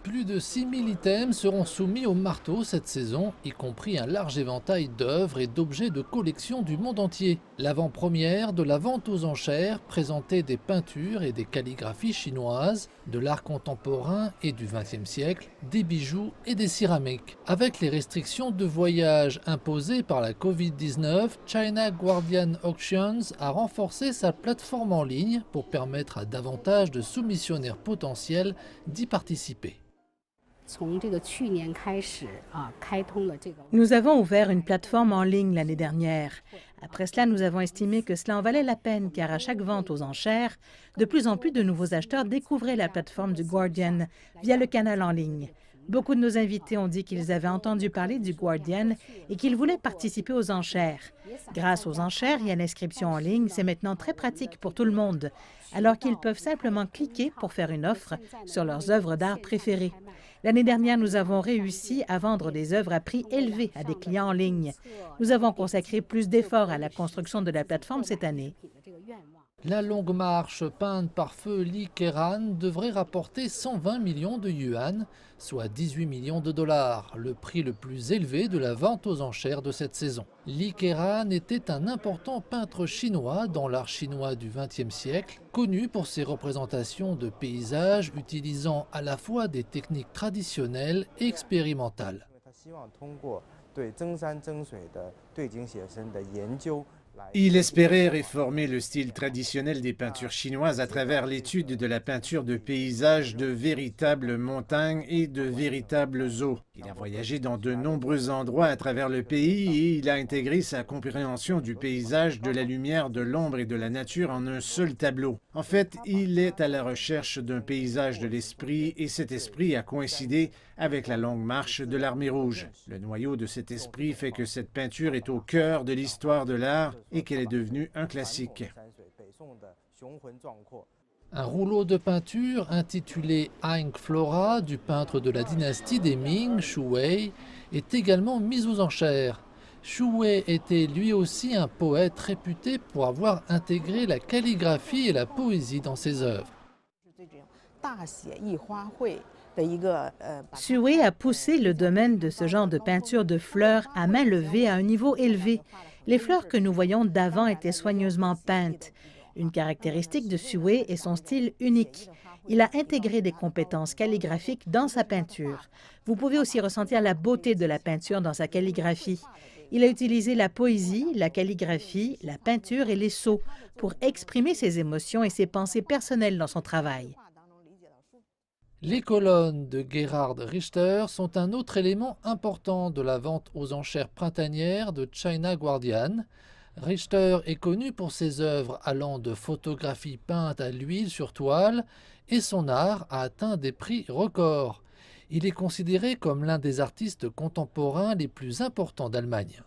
Plus de 6000 items seront soumis au marteau cette saison, y compris un large éventail d'œuvres et d'objets de collection du monde entier. L'avant-première de la vente aux enchères présentait des peintures et des calligraphies chinoises, de l'art contemporain et du XXe siècle, des bijoux et des céramiques. Avec les restrictions de voyage imposées par la Covid-19, China Guardian Auctions a renforcé sa plateforme en ligne pour permettre à davantage de soumissionnaires potentiels d'y participer. Nous avons ouvert une plateforme en ligne l'année dernière. Après cela, nous avons estimé que cela en valait la peine car à chaque vente aux enchères, de plus en plus de nouveaux acheteurs découvraient la plateforme du Guardian via le canal en ligne. Beaucoup de nos invités ont dit qu'ils avaient entendu parler du Guardian et qu'ils voulaient participer aux enchères. Grâce aux enchères et à l'inscription en ligne, c'est maintenant très pratique pour tout le monde, alors qu'ils peuvent simplement cliquer pour faire une offre sur leurs œuvres d'art préférées. L'année dernière, nous avons réussi à vendre des œuvres à prix élevé à des clients en ligne. Nous avons consacré plus d'efforts à la construction de la plateforme cette année. La longue marche peinte par feu Li Keran devrait rapporter 120 millions de yuan, soit 18 millions de dollars, le prix le plus élevé de la vente aux enchères de cette saison. Li Keran était un important peintre chinois dans l'art chinois du XXe siècle, connu pour ses représentations de paysages utilisant à la fois des techniques traditionnelles et expérimentales. Il espérait réformer le style traditionnel des peintures chinoises à travers l'étude de la peinture de paysages, de véritables montagnes et de véritables eaux. Il a voyagé dans de nombreux endroits à travers le pays et il a intégré sa compréhension du paysage, de la lumière, de l'ombre et de la nature en un seul tableau. En fait, il est à la recherche d'un paysage de l'esprit et cet esprit a coïncidé avec la longue marche de l'Armée rouge. Le noyau de cet esprit fait que cette peinture est au cœur de l'histoire de l'art et qu'elle est devenue un classique. Un rouleau de peinture intitulé Aink Flora du peintre de la dynastie des Ming, Xu Wei, est également mis aux enchères. Xu Wei était lui aussi un poète réputé pour avoir intégré la calligraphie et la poésie dans ses œuvres. Xu a poussé le domaine de ce genre de peinture de fleurs à main levée à un niveau élevé. Les fleurs que nous voyons d'avant étaient soigneusement peintes. Une caractéristique de Xu est son style unique. Il a intégré des compétences calligraphiques dans sa peinture. Vous pouvez aussi ressentir la beauté de la peinture dans sa calligraphie. Il a utilisé la poésie, la calligraphie, la peinture et les sceaux pour exprimer ses émotions et ses pensées personnelles dans son travail. Les colonnes de Gerhard Richter sont un autre élément important de la vente aux enchères printanières de China Guardian. Richter est connu pour ses œuvres allant de photographies peintes à l'huile sur toile et son art a atteint des prix records. Il est considéré comme l'un des artistes contemporains les plus importants d'Allemagne.